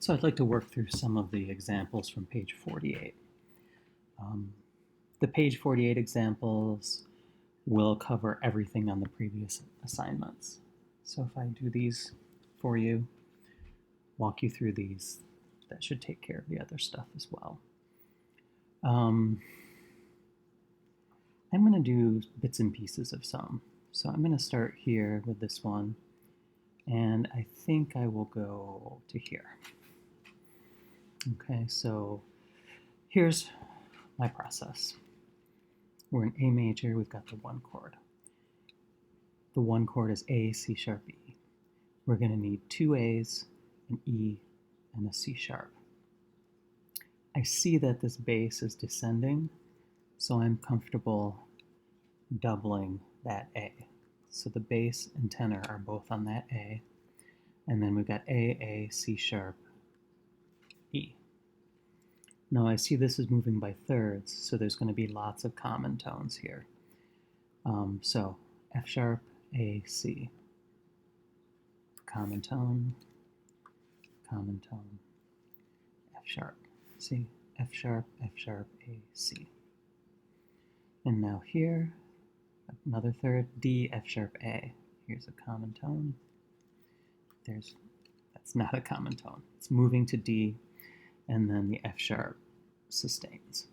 So I'd like to work through some of the examples from page 48. The page 48 examples will cover everything on the previous assignments. So if I do these for you, walk you through these, that should take care of the other stuff as well. I'm going to do bits and pieces of some. So I'm going to start here with this one, and I think I will go to here. Okay, so here's my process. We're in A major, we've got the one chord. The one chord is A, C sharp, E. We're going to need two A's, an E, and a C sharp. I see that this bass is descending, so I'm comfortable doubling that A. So the bass and tenor are both on that A, and then we've got A, C sharp, E. Now I see this is moving by thirds, so there's going to be lots of common tones here. So F sharp, A, C. Common tone, F sharp, C, F sharp, A, C. And now here, another third, D, F sharp, A. Here's a common tone. That's not a common tone. It's moving to D, and then the F sharp sustains.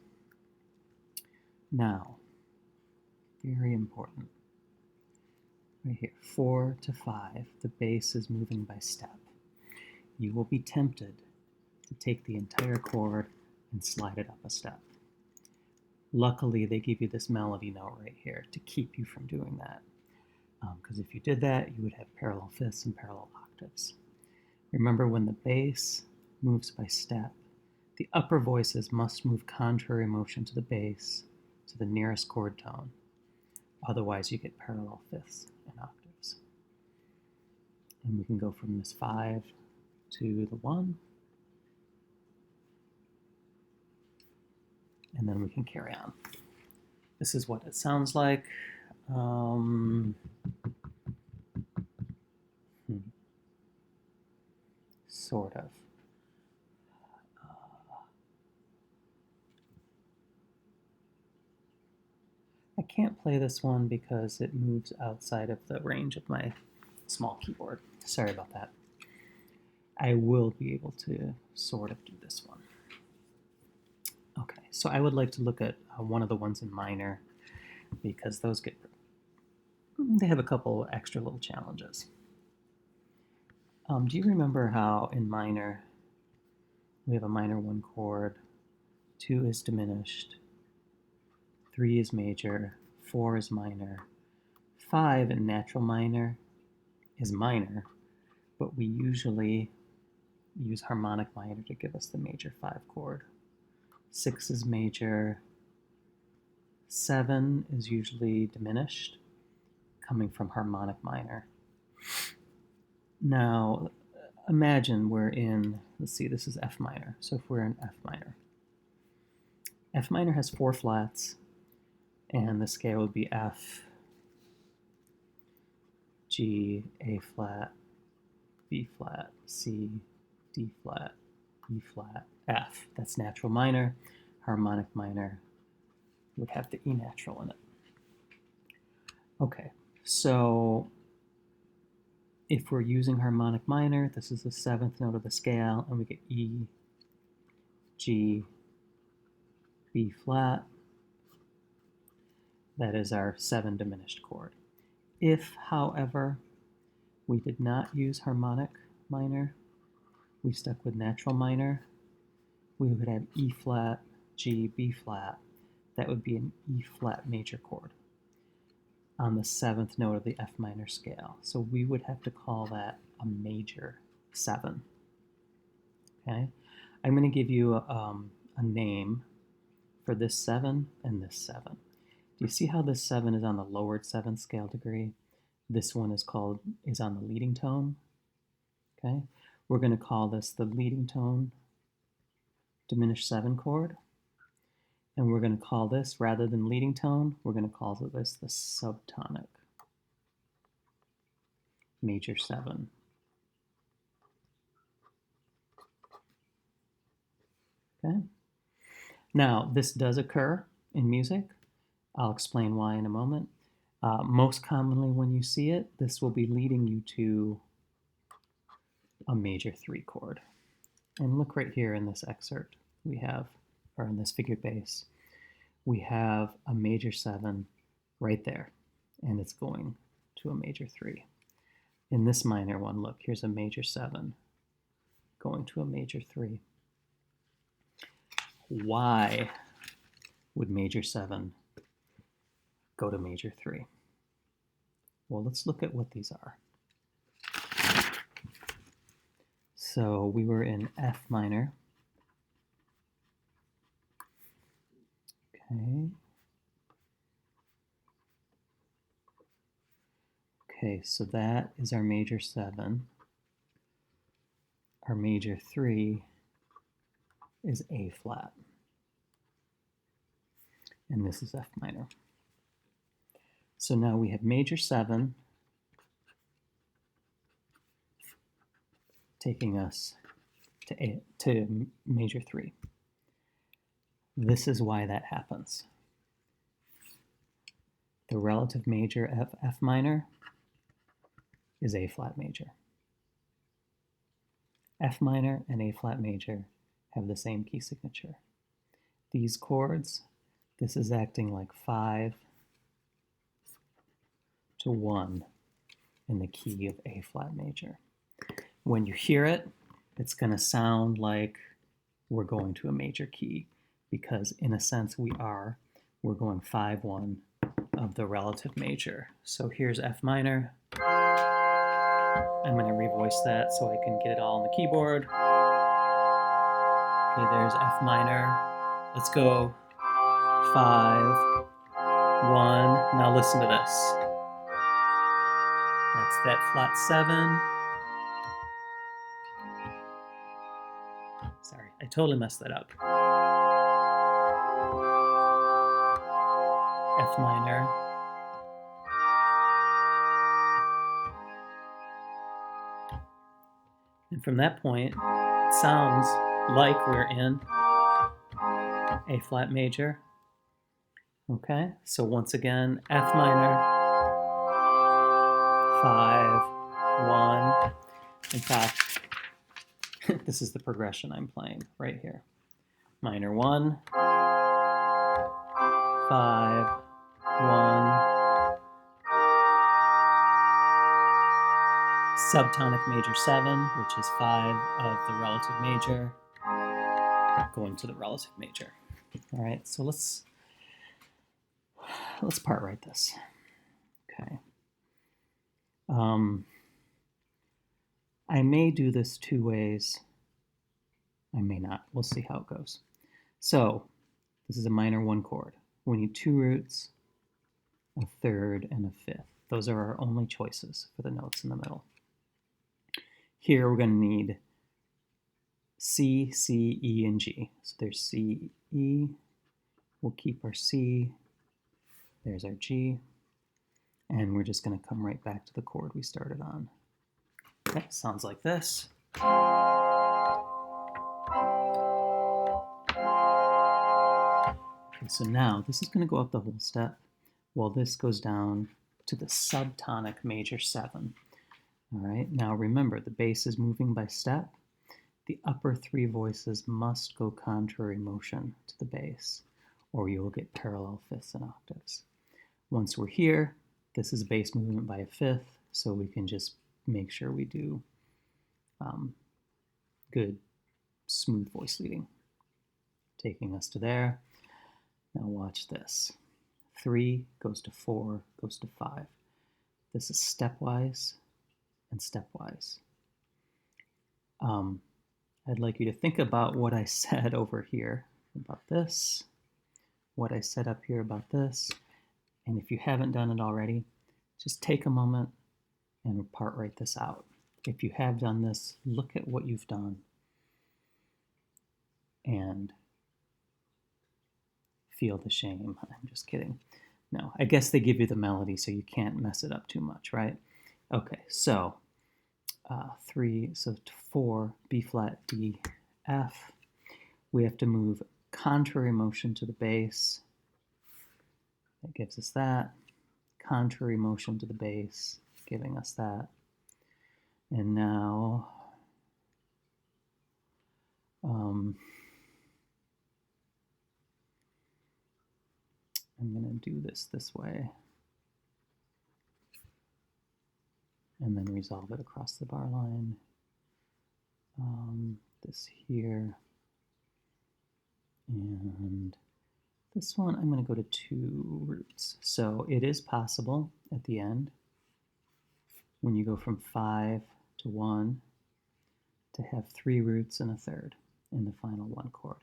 Now, very important, right here, 4 to 5, the bass is moving by step. You will be tempted to take the entire chord and slide it up a step. Luckily, they give you this melody note right here to keep you from doing that. Because if you did that, you would have parallel fifths and parallel octaves. Remember, when the bass moves by step, the upper voices must move contrary motion to the bass, to the nearest chord tone. Otherwise, you get parallel fifths and octaves. And we can go from this 5 to the 1. And then we can carry on. This is what it sounds like. Sort of. I can't play this one because it moves outside of the range of my small keyboard. Sorry about that. I will be able to sort of do this one. Okay, so I would like to look at one of the ones in minor, because those they have a couple extra little challenges. Do you remember how in minor we have a minor 1 chord, 2 is diminished, 3 is major, 4 is minor, 5 in natural minor is minor, but we usually use harmonic minor to give us the major 5 chord. 6 is major, 7 is usually diminished, coming from harmonic minor. Now, imagine we're in, let's see, this is F minor. So if we're in F minor has 4 flats, and the scale would be F, G, A flat, B flat, C, D flat, E flat, F. That's natural minor. Harmonic minor would have the E natural in it. Okay, so if we're using harmonic minor, this is the 7th note of the scale, and we get E, G, B flat. That is our 7 diminished chord. If, however, we did not use harmonic minor, we stuck with natural minor, we would have E flat, G, B flat. That would be an E flat major chord on the 7th note of the F minor scale. So we would have to call that a major 7. Okay, I'm going to give you a name for this 7 and this 7. Do you see how this 7 is on the lowered 7th scale degree? This one is on the leading tone. Okay, we're going to call this the leading tone diminished 7 chord. And we're going to call this, rather than leading tone, we're going to call this the subtonic major 7. Okay. Now, this does occur in music. I'll explain why in a moment. Most commonly when you see it, this will be leading you to a major 3 chord. And look right here in this excerpt we have, or in this figured bass, we have a major 7 right there, and it's going to a major 3. In this minor one, look, here's a major 7 going to a major 3. Why would major 7 go to major 3? Well, let's look at what these are. So we were in F minor. Okay. Okay, so that is our major 7. Our major 3 is A flat. And this is F minor. So now we have major 7 taking us to major 3. This is why that happens. The relative major of F minor is A flat major. F minor and A flat major have the same key signature. These chords, this is acting like 5 to 1 in the key of A flat major. When you hear it, it's going to sound like we're going to a major key, because in a sense we're going 5-1 of the relative major. So here's F minor. I'm going to revoice that so I can get it all on the keyboard. Okay, there's F minor. Let's go 5, 1. Now listen to this. That's that flat 7. Sorry, I totally messed that up. F minor. And from that point, it sounds like we're in A flat major. Okay, so once again, F minor, 5, 1. In fact, this is the progression I'm playing right here. Minor 1, 5, 1, subtonic major 7, which is 5 of the relative major, going to the relative major. All right, so let's part write this. Okay. I may do this 2 ways. I may not. We'll see how it goes. So this is a minor 1 chord. We need 2 roots, a third, and a fifth. Those are our only choices for the notes in the middle. Here we're going to need C, C, E, and G. So there's C, E. We'll keep our C. There's our G. And we're just going to come right back to the chord we started on. Okay, sounds like this. Okay, so now this is going to go up the whole step, while this goes down to the subtonic major 7. All right, now remember, the bass is moving by step. The upper 3 voices must go contrary motion to the bass, or you will get parallel fifths and octaves. Once we're here, this is bass movement by a fifth, so we can just make sure we do good, smooth voice leading. Taking us to there. Now watch this. 3 goes to 4, goes to 5. This is stepwise and stepwise. I'd like you to think about what I said over here about this, what I said up here about this, and if you haven't done it already, just take a moment and part write this out. If you have done this, look at what you've done and feel the shame. I'm just kidding. No, I guess they give you the melody so you can't mess it up too much, right? Okay, so 3, so 4, B flat, D, F. We have to move contrary motion to the bass. That gives us that. Contrary motion to the bass, giving us that. And now I'm going to do this way. And then resolve it across the bar line. This here. And this one, I'm going to go to 2 roots. So it is possible at the end, when you go from 5 to 1, to have 3 roots and a third in the final 1 chord.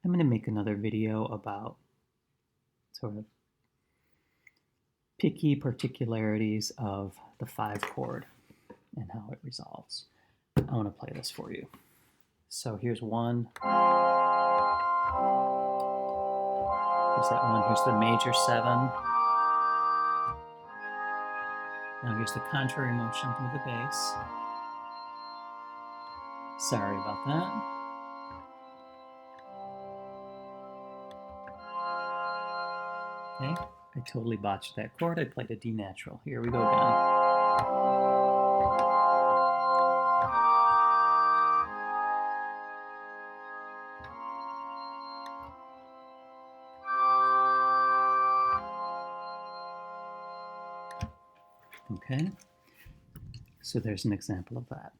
I'm going to make another video about sort of picky particularities of the 5 chord and how it resolves. I want to play this for you. So here's 1. Here's that 1. Here's the major 7. Now here's the contrary motion with the bass. Sorry about that. Okay, I totally botched that chord. I played a D natural. Here we go again. Okay, so there's an example of that.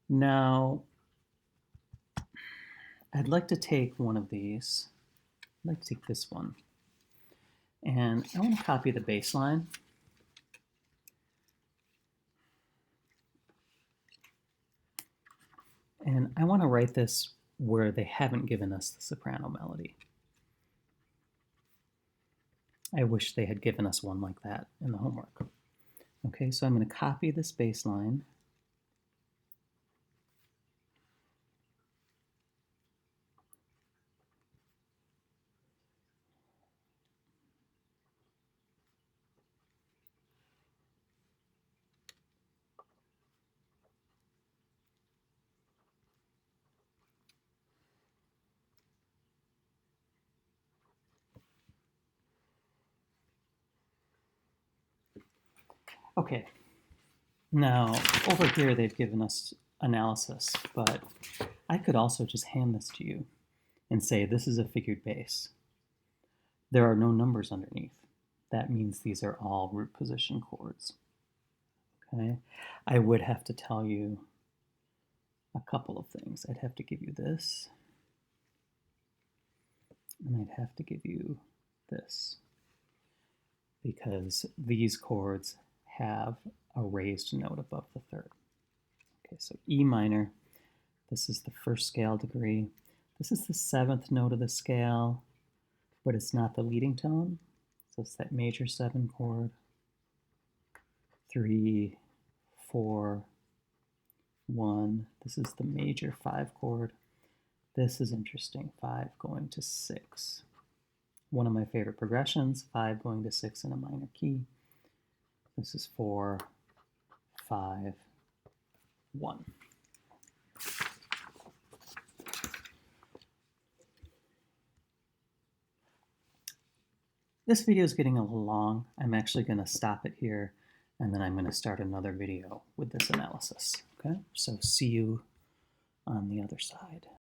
Now, I'd like to take one of these. I'd like to take this one. And I want to copy the bass line. And I want to write this where they haven't given us the soprano melody. I wish they had given us one like that in the homework. Okay, so I'm going to copy this bass line. Okay, now over here they've given us analysis, but I could also just hand this to you and say this is a figured bass. There are no numbers underneath. That means these are all root position chords. Okay, I would have to tell you a couple of things. I'd have to give you this, and I'd have to give you this, because these chords have a raised note above the third. Okay, so E minor, this is the first scale degree. This is the 7th note of the scale, but it's not the leading tone. So it's that major 7 chord. 3, 4, 1. This is the major 5 chord. This is interesting, 5 going to 6. One of my favorite progressions, 5 going to 6 in a minor key. This is 4, 5, 1. This video is getting a little long. I'm actually going to stop it here, and then I'm going to start another video with this analysis. Okay, so see you on the other side.